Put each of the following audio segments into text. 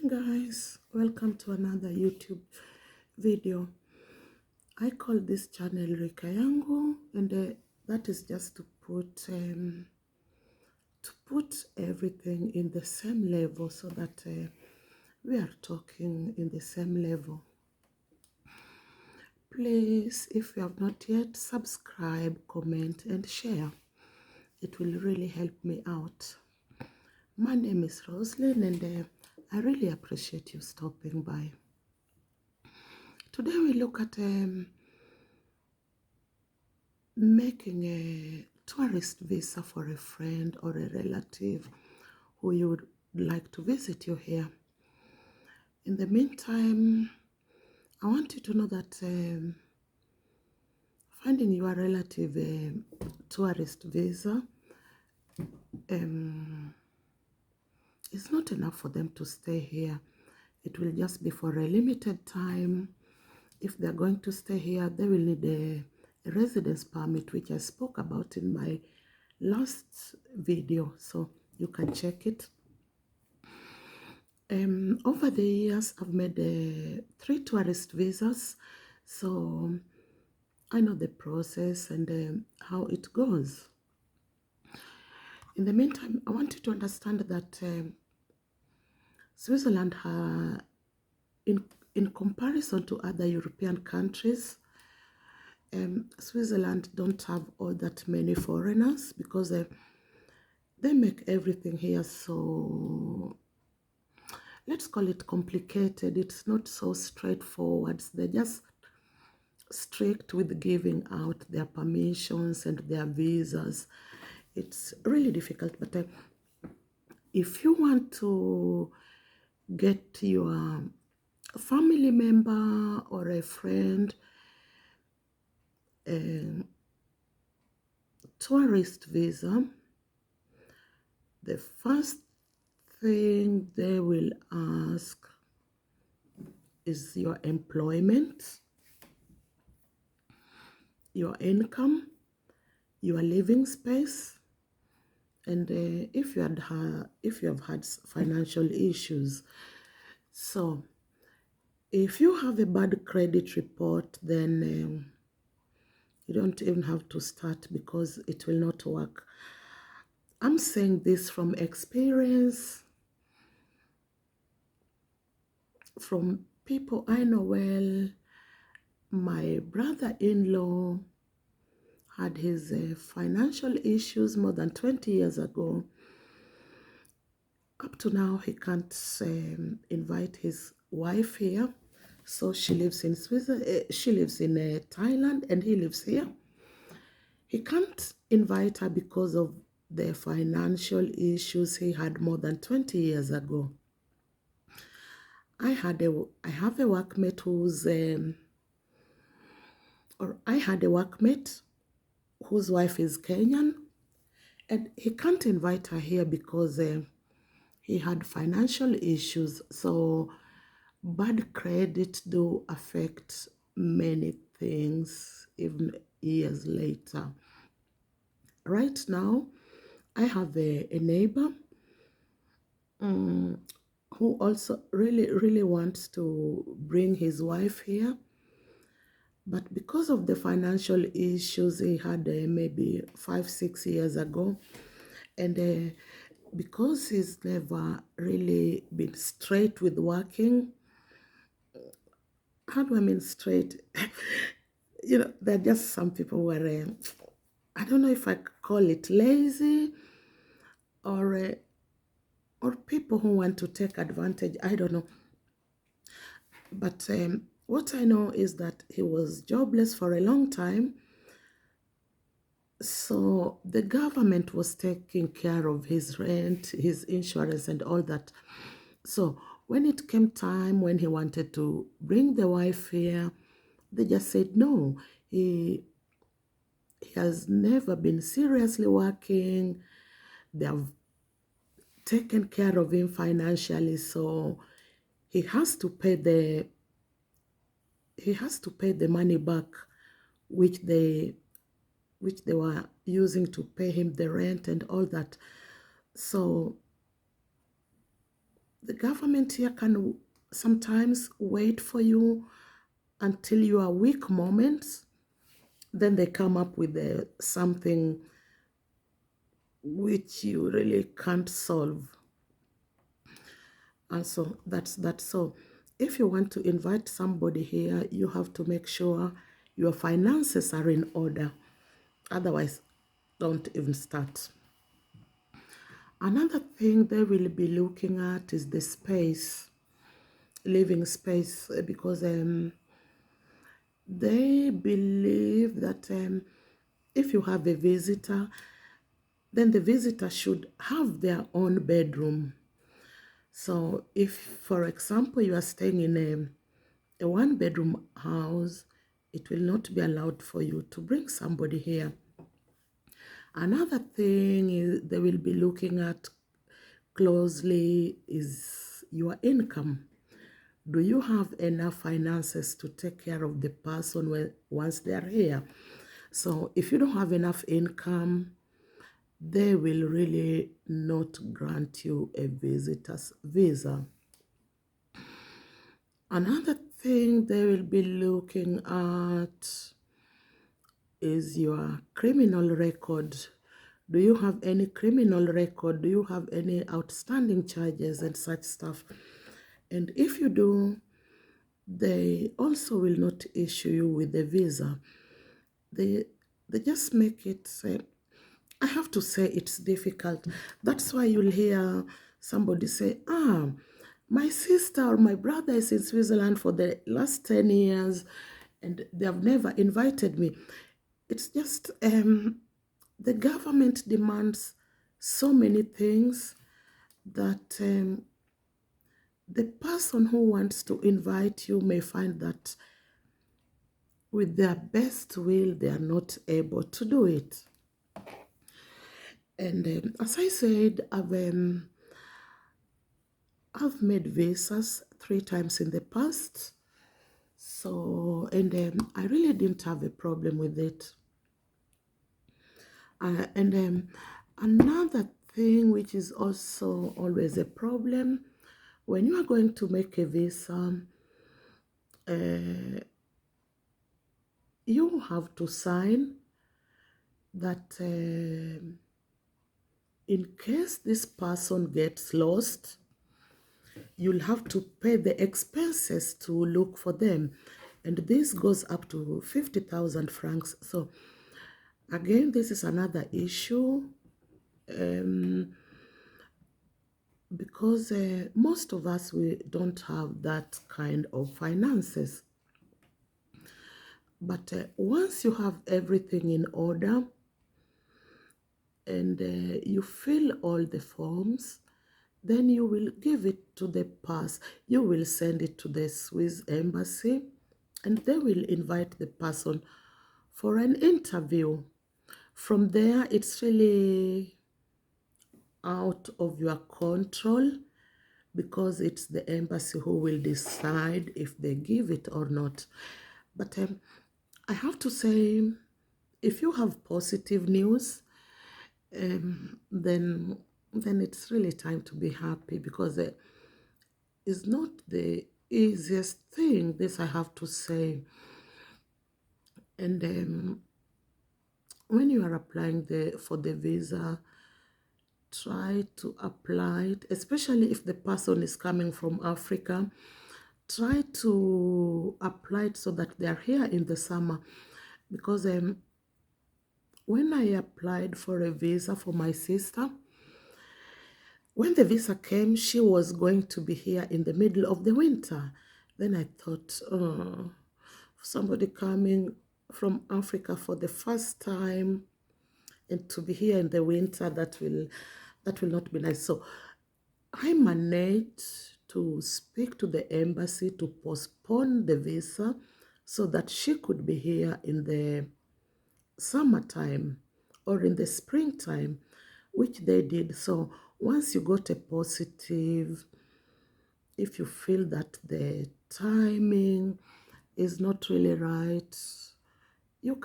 Guys, welcome to another YouTube video. I call this channel Rika Yangu, and that is just to put everything in the same level so that we are talking in the same level. Please, if you have not yet, subscribe, comment and share. It will really help me out. My name is Roslyn, and I really appreciate you stopping by. Today we look at making a tourist visa for a friend or a relative who you would like to visit you here. In the meantime, I want you to know that finding your relative a tourist visa is not enough for them to stay here. It will just be for a limited time. If they're going to stay here, they will need a residence permit, which I spoke about in my last video, so you can check it. Over the years, I've made 3 tourist visas, so I know the process and how it goes. In the meantime, I want you to understand that Switzerland, in comparison to other European countries, Switzerland don't have all that many foreigners because they make everything here so, let's call it complicated. It's not so straightforward. They're just strict with giving out their permissions and their visas. It's really difficult, but if you want to get your family member or a friend a tourist visa, the first thing they will ask is your employment, your income, your living space, and if you have had financial issues. So if you have a bad credit report, then you don't even have to start because it will not work. I'm saying this from experience, from people I know well. My brother-in-law had his financial issues more than 20 years ago. Up to now, he can't invite his wife here. So she lives in Switzerland, she lives in Thailand, and he lives here. He can't invite her because of the financial issues he had more than 20 years ago. I have a workmate whose wife is Kenyan, and he can't invite her here because he had financial issues. So bad credit do affect many things even years later. Right now, I have a neighbor who also really wants to bring his wife here. But because of the financial issues he had maybe 5-6 years ago, and because he's never really been straight with working, how do I mean straight? There are just some people who are, I don't know if I call it lazy or people who want to take advantage. I don't know. But what I know is that he was jobless for a long time. So the government was taking care of his rent, his insurance, and all that. So when it came time when he wanted to bring the wife here, they just said no. He has never been seriously working. They have taken care of him financially, so he has to pay the money back which they were using to pay him the rent and all that. So The government here can sometimes wait for you until your weak moments, then they come up with something which you really can't solve. And so that's that. So if you want to invite somebody here, you have to make sure your finances are in order. Otherwise, don't even start. Another thing they will be looking at is the space, living space, because they believe that if you have a visitor, then the visitor should have their own bedroom. So if, for example, you are staying in a one-bedroom house, it will not be allowed for you to bring somebody here. Another thing is they will be looking at closely is your income. Do you have enough finances to take care of the person once they are here? So if you don't have enough income, they will really not grant you a visitor's visa. Another thing they will be looking at is your criminal record. Do you have any criminal record? Do you have any outstanding charges and such stuff? And if you do, they also will not issue you with a visa. They just make it say, I have to say it's difficult. That's why you'll hear somebody say, my sister or my brother is in Switzerland for the last 10 years and they have never invited me. It's just the government demands so many things that the person who wants to invite you may find that with their best will, they are not able to do it. And as I said, I've made visas 3 times in the past. So, and I really didn't have a problem with it. And another thing which is also always a problem, when you are going to make a visa, you have to sign that in case this person gets lost, you'll have to pay the expenses to look for them. And this goes up to 50,000 francs. So again, this is another issue because most of us, we don't have that kind of finances. But once you have everything in order and you fill all the forms, then you will give it to the pass. You will send it to the Swiss embassy and they will invite the person for an interview. From there, it's really out of your control because it's the embassy who will decide if they give it or not. But I have to say, if you have positive news, then it's really time to be happy because it's not the easiest thing, this I have to say. And when you are applying for the visa, try to apply it, especially if the person is coming from Africa. Try to apply it so that they are here in the summer, because when I applied for a visa for my sister, when the visa came, she was going to be here in the middle of the winter. Then I thought, oh, somebody coming from Africa for the first time and to be here in the winter, that will not be nice. So I managed to speak to the embassy to postpone the visa so that she could be here in the summertime or in the springtime, which they did. So once you got a positive, if you feel that the timing is not really right, you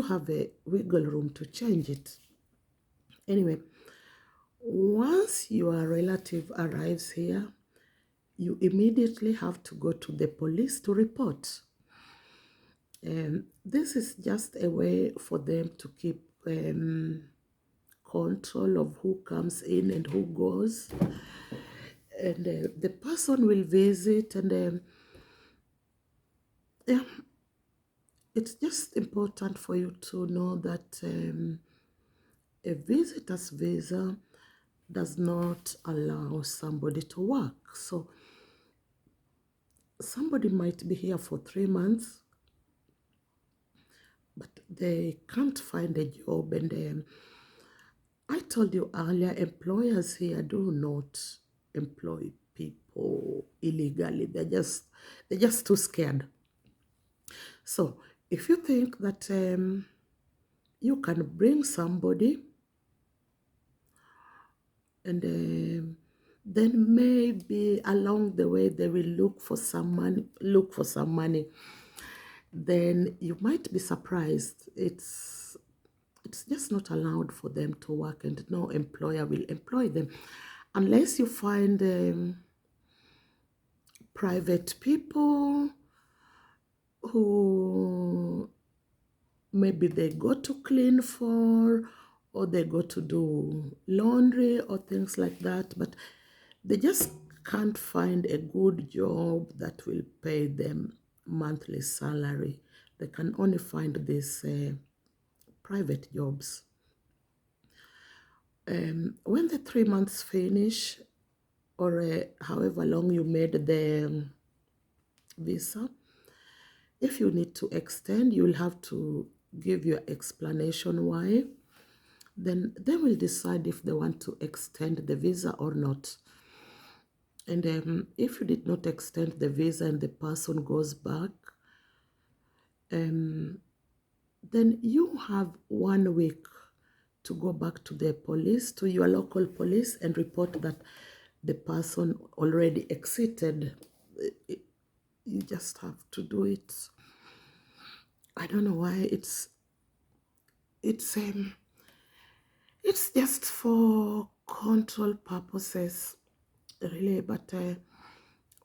have a wiggle room to change it. Anyway, Once your relative arrives here, you immediately have to go to the police to report. And this is just a way for them to keep control of who comes in and who goes. And the person will visit, and yeah, it's just important for you to know that a visitor's visa does not allow somebody to work. So somebody might be here for 3 months, but they can't find a job. And I told you earlier, employers here do not employ people illegally. They're just too scared. So if you think that you can bring somebody, and then maybe along the way they will look for some money, then you might be surprised. It's just not allowed for them to work, and no employer will employ them unless you find private people who maybe they go to clean for, or they go to do laundry or things like that, but they just can't find a good job that will pay them monthly salary. They can only find these private jobs. When the 3 months finish, or however long you made the visa, if you need to extend, you will have to give your explanation why. Then they will decide if they want to extend the visa or not. And if you did not extend the visa and the person goes back, then you have 1 week to go back to the police, to your local police, and report that the person already exited. You just have to do it. I don't know why it's it's just for control purposes, really. But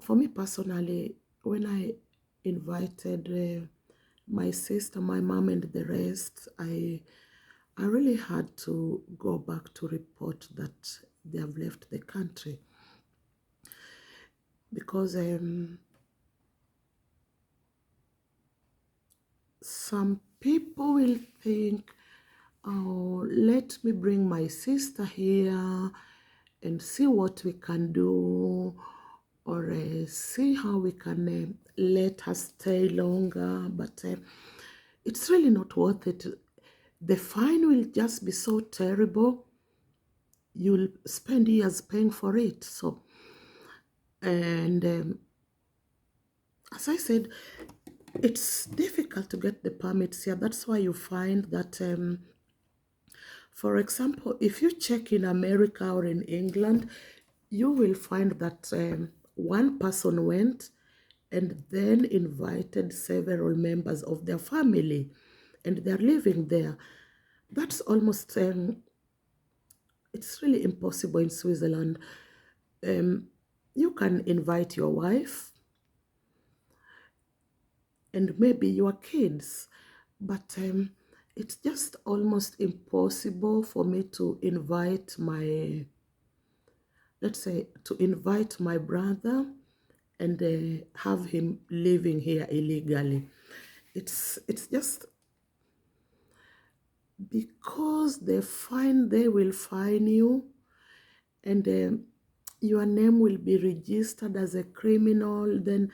for me personally, when I invited my sister, my mom, and the rest, I really had to go back to report that they have left the country, because some people will think, oh, let me bring my sister here and see what we can do, or see how we can let her stay longer. But it's really not worth it. The fine will just be so terrible. You'll spend years paying for it. So, and as I said, it's difficult to get the permits here. That's why you find that, for example, if you check in America or in England, you will find that one person went and then invited several members of their family, and they're living there. That's almost, it's really impossible in Switzerland. You can invite your wife and maybe your kids, but it's just almost impossible for me to invite my, let's say, to invite my brother and have him living here illegally. It's just because they will fine you, and your name will be registered as a criminal. Then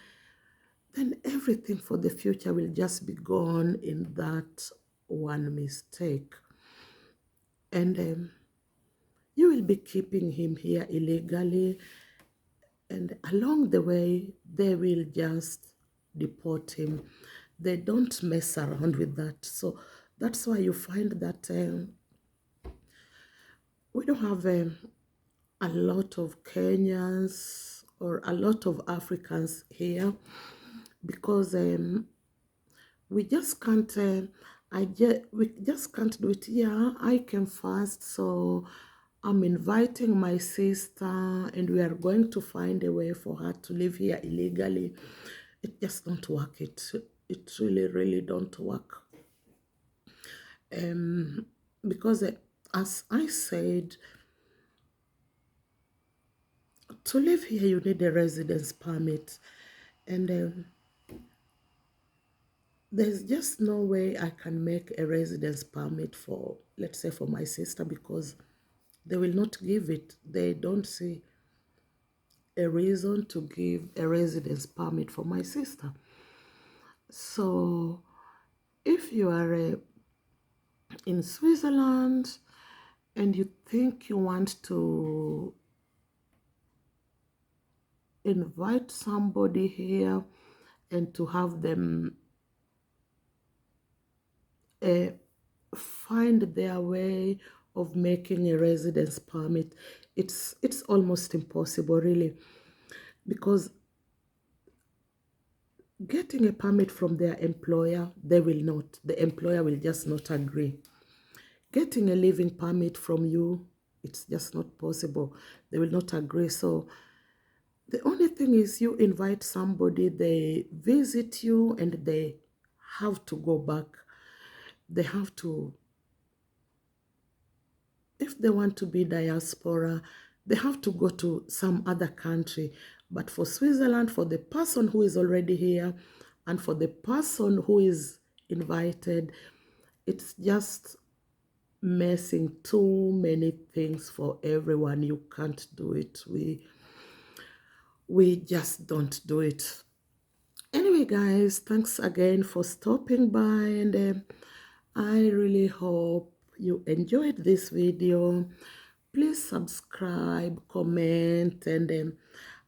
everything for the future will just be gone in that one mistake. And you will be keeping him here illegally, and along the way, they will just deport him. They don't mess around with that. So that's why you find that we don't have a lot of Kenyans or a lot of Africans here, because we just can't. We just can't do it. Yeah, I came first, so I'm inviting my sister, and we are going to find a way for her to live here illegally. It just don't work. It really don't work. Because as I said, to live here you need a residence permit, and there's just no way I can make a residence permit for, let's say, for my sister, because they will not give it. They don't see a reason to give a residence permit for my sister. So if you are in Switzerland and you think you want to invite somebody here and to have them find their way of making a residence permit, it's almost impossible, really, because getting a permit from their employer, the employer will just not agree. Getting a living permit from you, it's just not possible. They will not agree. So the only thing is, you invite somebody, they visit you, and they have to go back. They have to, if they want to be diaspora, they have to go to some other country. But for Switzerland, for the person who is already here and for the person who is invited, it's just messing too many things for everyone. You can't do it. We just don't do it. Anyway, guys, thanks again for stopping by, and I really hope you enjoyed this video. Please subscribe, comment, and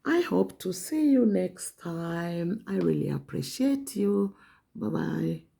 I hope to see you next time. I really appreciate you. Bye-bye.